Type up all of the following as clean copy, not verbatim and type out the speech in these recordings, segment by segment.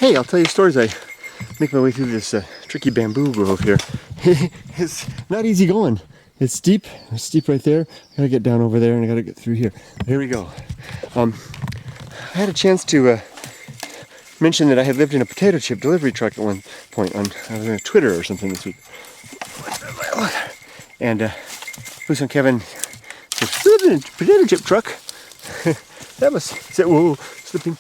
Hey, I'll tell you stories. I make my way through this tricky bamboo grove here. It's not easy going. It's steep right there. I gotta get down over there and I gotta get through here. Here we go. I had a chance to mention that I had lived in a potato chip delivery truck at one point. I was on Twitter or something this week. And who's on Kevin? Lived in a potato chip truck. That must say, whoa, slipping.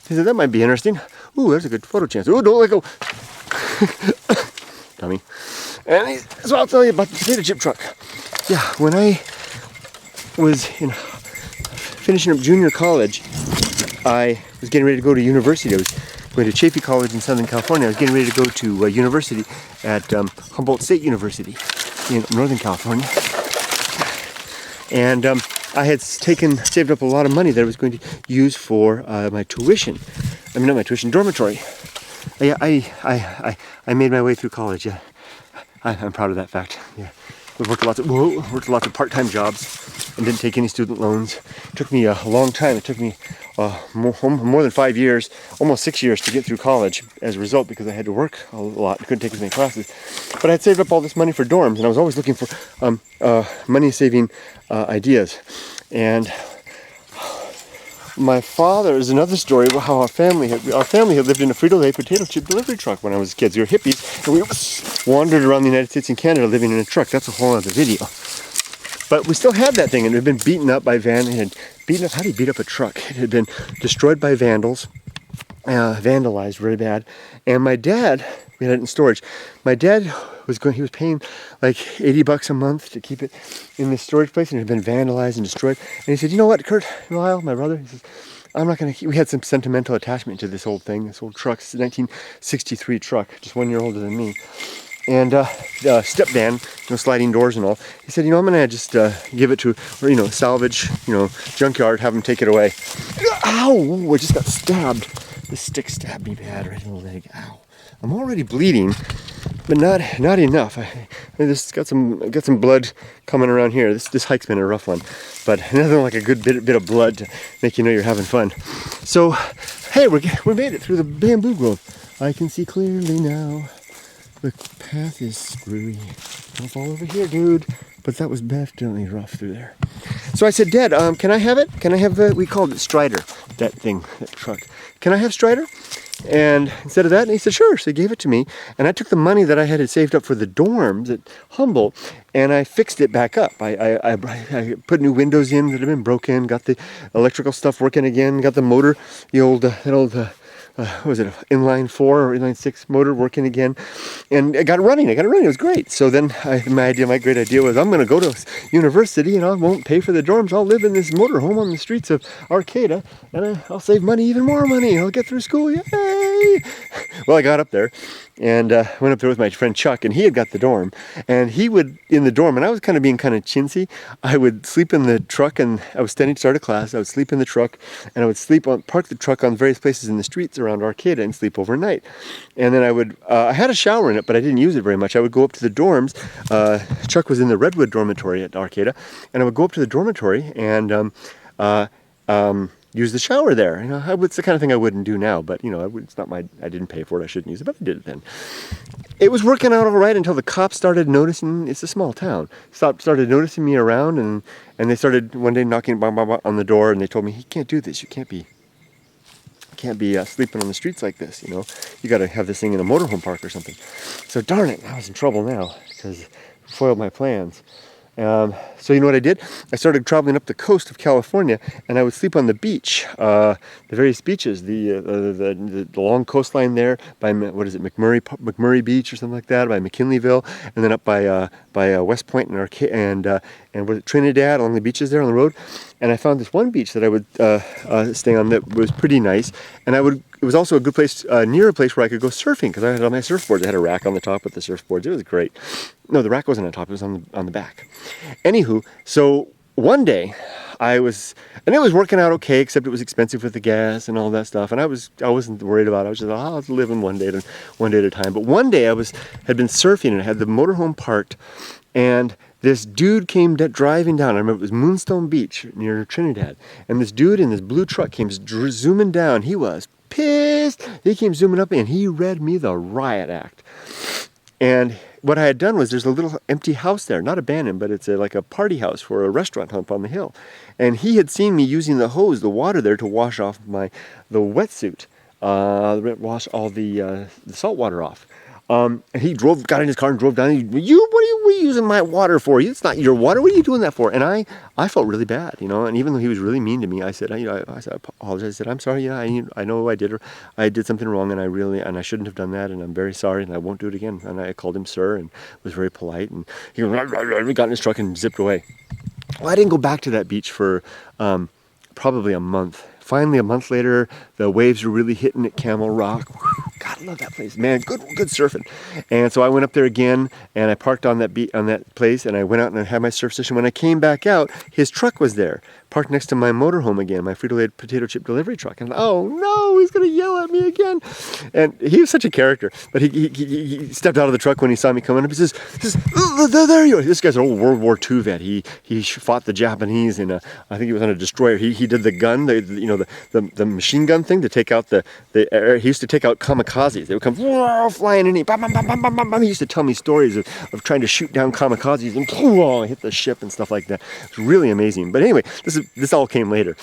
He said, that might be interesting. Ooh, there's a good photo chance. Ooh, don't let go. Dummy. And so I'll tell you about the potato chip truck. Yeah, when I was finishing up junior college, I was getting ready to go to university. I was going to Chaffey College in Southern California. I was getting ready to go to university at Humboldt State University in Northern California. And I had saved up a lot of money that I was going to use for my tuition. I mean, not my tuition, dormitory. Yeah, I made my way through college. Yeah, I'm proud of that fact. Yeah, we worked lots of part-time jobs and didn't take any student loans. It took me a long time. It took me more than 5 years, almost 6 years to get through college as a result, because I had to work a lot. I couldn't take as many classes. But I had saved up all this money for dorms, and I was always looking for money-saving ideas. And my father is another story about how our family had lived in a Frito Lay Potato Chip delivery truck when I was kids. We were hippies, and we wandered around the United States and Canada living in a truck. That's a whole other video. But we still had that thing, and it had been beaten up by how do you beat up a truck? It had been destroyed by vandals, vandalized really bad. And my dad, we had it in storage. My dad was paying like $80 a month to keep it in this storage place, and it had been vandalized and destroyed. And he said, you know what, Kurt, Lyle, my brother, he says, I'm not going to keep. We had some sentimental attachment to this old thing, this old truck. It's a 1963 truck, just 1 year older than me. And step van, sliding doors and all. He said, I'm gonna just give it to, salvage, junkyard, have them take it away. Ow! I just got stabbed. This stick stabbed me bad right in the leg. Ow! I'm already bleeding, but not enough. This got some blood coming around here. This hike's been a rough one, but nothing like a good bit of blood to make you know you're having fun. So, hey, we made it through the bamboo grove. I can see clearly now. The path is screwy. Don't fall over here, dude. But that was definitely rough through there. So I said, Dad, can I have it? Can I have we called it Strider, that truck. Can I have Strider? And instead of that, and he said, sure. So he gave it to me. And I took the money that I had saved up for the dorms at Humboldt, and I fixed it back up. I put new windows in that had been broken, got the electrical stuff working again, got the motor, what was it, inline 4 or inline 6 motor working again, and I got it running. It was great. So then my great idea was, I'm going to go to university and I won't pay for the dorms. I'll live in this motorhome on the streets of Arcata, and I'll save money, even more money. I'll get through school. Yay! Well, I got up there and went up there with my friend Chuck, and he had got the dorm, and he would, in the dorm, and I was being kind of chintzy, I would sleep in the truck, and I was standing to start a class, I would sleep in the truck, and I would park the truck on various places in the streets around Arcata and sleep overnight. And then I had a shower in it, but I didn't use it very much. I would go up to the dorms. Chuck was in the Redwood dormitory at Arcata, and I would go up to the dormitory and use the shower there. It's the kind of thing I wouldn't do now, but it's not I didn't pay for it. I shouldn't use it, but I did it then. It was working out all right until the cops started noticing. It's a small town. Started noticing me around, and they started one day knocking on the door, and they told me, you can't do this. You can't be sleeping on the streets like this. You got to have this thing in a motorhome park or something. So darn it, I was in trouble now because it foiled my plans. So you know what I did? I started traveling up the coast of California, and I would sleep on the beach, the various beaches, the long coastline there by, McMurray Beach or something like that, by McKinleyville, and then up by West Point and was it Trinidad, along the beaches there on the road. And I found this one beach that I would stay on that was pretty nice, and it was also a good place, near a place where I could go surfing, because I had all my surfboards. I had a rack on the top with the surfboards. It was great. No, the rack wasn't on top. It was on the back. Anywho, so one day it was working out okay, except it was expensive with the gas and all that stuff. And I wasn't worried about it. I was just, I was living one day at a time. But one day had been surfing, and I had the motorhome parked, and this dude came driving down. I remember it was Moonstone Beach near Trinidad. And this dude in this blue truck came zooming down. He was pissed. He came zooming up and he read me the riot act. And what I had done was there's a little empty house there, not abandoned, but it's like a party house for a restaurant up on the hill. And he had seen me using the hose, the water there, to wash off the wetsuit, wash all the salt water off. And he got in his car and drove down. What are you using my water for? It's not your water. What are you doing that for? And I felt really bad, you know. And even though he was really mean to me, I said, I apologize. I said, I'm sorry. Yeah, I know I did something wrong, and I shouldn't have done that, and I'm very sorry, and I won't do it again. And I called him sir, and was very polite. And he got in his truck and zipped away. Well, I didn't go back to that beach for probably a month. Finally, a month later, the waves were really hitting at Camel Rock. God, I love that place, man. Good surfing. And so I went up there again, and I parked on that place, and I went out and I had my surf session. When I came back out, his truck was there, parked next to my motorhome again, my Frito Lay Potato Chip delivery truck. And oh no, he's gonna yell at me again. And he was such a character. But he stepped out of the truck when he saw me coming up. He says, there you are. This guy's an old World War II vet. He fought the Japanese, and I think he was on a destroyer. He did the gun, the machine gun thing to take out he used to take out kamikazes. They would come flying in. He used to tell me stories of trying to shoot down kamikazes and hit the ship and stuff like that. It's really amazing. But anyway, this all came later.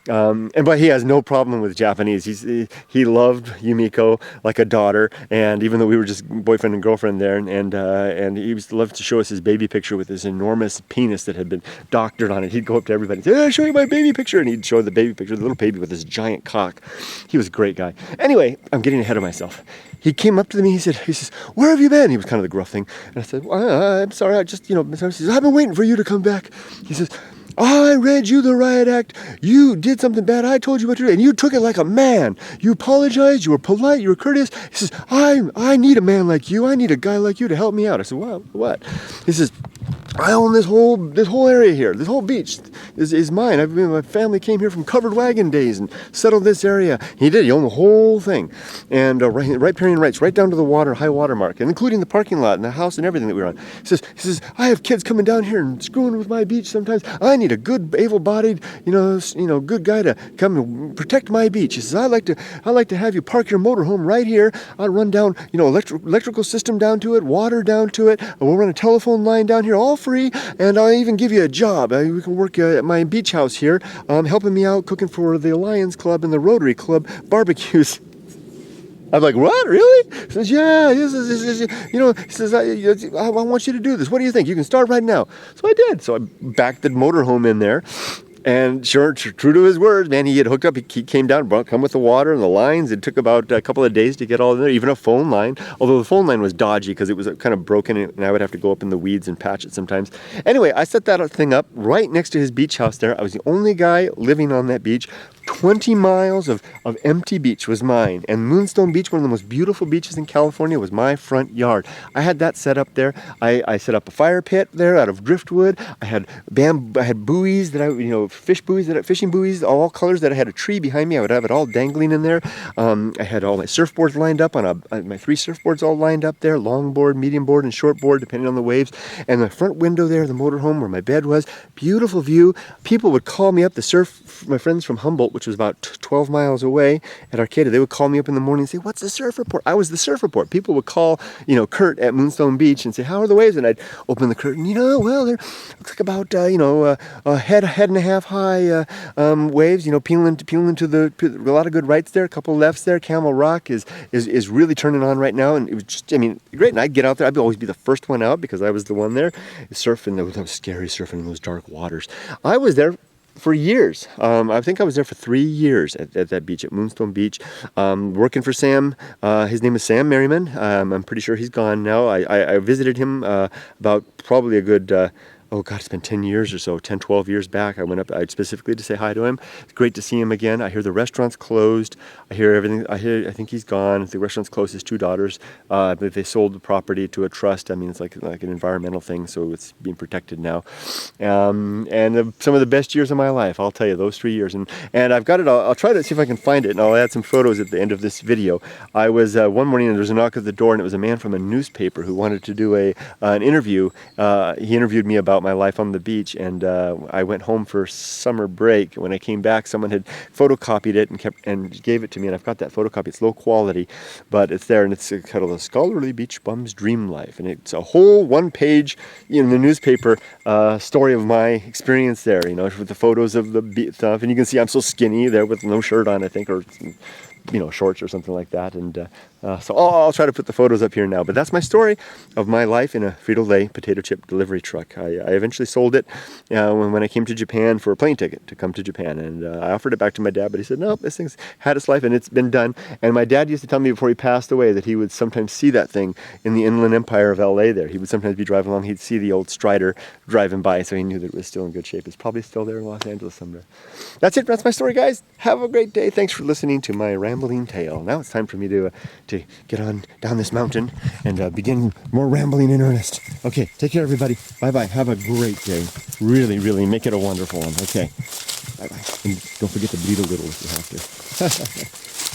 But he has no problem with Japanese. He loved Yumiko like a daughter, and even though we were just boyfriend and girlfriend there, and he used to love to show us his baby picture with this enormous penis that had been doctored on it. He'd go up to everybody and say, "Hey, I'll show you my baby picture," and he'd show the baby picture, the little baby with this giant cock. He was a great guy. Anyway, I'm getting ahead of myself. He came up to me, he says, "Where have you been?" He was kind of the gruff thing. And I said, well, "I'm sorry, he says, I've been waiting for you to come back." He says, "I read you the riot act. You did something bad. I told you what to do, and you took it like a man. You apologized. You were polite. You were courteous." He says, I need a man like you. I need a guy like you to help me out." I said, "Well, what?" He says, "I own this whole area here. This whole beach is mine. My family came here from covered wagon days and settled this area." He did. He owned the whole thing, and riparian rights right down to the high water mark, and including the parking lot and the house and everything that we were on. He says, "I have kids coming down here and screwing with my beach sometimes. I need a good, able-bodied, good guy to come and protect my beach." He says, "I like to have you park your motorhome right here. I'll run down, electrical system down to it, water down to it. We'll run a telephone line down here, all free, and I'll even give you a job. We can work at my beach house here, helping me out cooking for the Lions Club and the Rotary Club barbecues." I'm like, "What, really?" He says, "Yeah, he says, I want you to do this. What do you think? You can start right now." So I did. So I backed the motorhome in there. And sure, true to his words, man, he had hooked up. He came down, come with the water and the lines. It took about a couple of days to get all in there, even a phone line. Although the phone line was dodgy because it was kind of broken, and I would have to go up in the weeds and patch it sometimes. Anyway, I set that thing up right next to his beach house there. I was the only guy living on that beach. 20 miles of empty beach was mine. And Moonstone Beach, one of the most beautiful beaches in California, was my front yard. I had that set up there. I set up a fire pit there out of driftwood. I had buoys fishing buoys, all colors, that I had a tree behind me. I would have it all dangling in there. I had all my surfboards lined up my 3 surfboards all lined up there, longboard, medium board, and short board, depending on the waves. And the front window there, the motorhome where my bed was, beautiful view. People would call me up, my friends from Humboldt, which was about 12 miles away at Arcata. They would call me up in the morning and say, "What's the surf report?" I was the surf report. People would call, Kurt at Moonstone Beach and say, "How are the waves?" And I'd open the curtain, well, they're looks like about, a head and a half high waves, peeling to a lot of good rights there, a couple lefts there. Camel Rock is really turning on right now, and it was just, great. And I'd get out there. I'd always be the first one out because I was the one there surfing. That was scary, surfing in those dark waters. I was there for years. I think I was there for 3 years at that beach, at Moonstone Beach, working for Sam. His name is Sam Merriman. I'm pretty sure he's gone now. I visited him about probably a good... it's been 10 years or so, 10, 12 years back. I went up specifically to say hi to him. It's great to see him again. I hear the restaurant's closed. I hear everything. I think he's gone. The restaurant's closed. His 2 daughters, but they sold the property to a trust. It's like an environmental thing, so it's being protected now. And some of the best years of my life, I'll tell you, those 3 years. And I've got it. I'll try to see if I can find it, and I'll add some photos at the end of this video. I was one morning, and there was a knock at the door, and it was a man from a newspaper who wanted to do an interview. He interviewed me about my life on the beach, and I went home for summer break. When I came back, someone had photocopied it and gave it to me, and I've got that photocopy. It's low quality, but it's there, and it's titled "A Scholarly Beach Bum's Dream Life," and it's a whole one-page in the newspaper story of my experience there, you know, with the photos of the beach stuff, and you can see I'm so skinny there with no shirt on, I think, or shorts or something like that. And so I'll try to put the photos up here now. But that's my story of my life in a Frito Lay potato chip delivery truck. I eventually sold it when I came to Japan for a plane ticket to come to Japan. And I offered it back to my dad, but he said, no, this thing's had its life and it's been done. And my dad used to tell me before he passed away that he would sometimes see that thing in the Inland Empire of LA there. He would sometimes be driving along, he'd see the old Strider driving by, so he knew that it was still in good shape. It's probably still there in Los Angeles somewhere. That's it. That's my story, guys. Have a great day. Thanks for listening to my rambling tale. Now it's time for me to get on down this mountain and begin more rambling in earnest. Okay, take care, everybody. Bye-bye. Have a great day. Really, really make it a wonderful one. Okay. Bye-bye. And don't forget to bleed a little if you have to.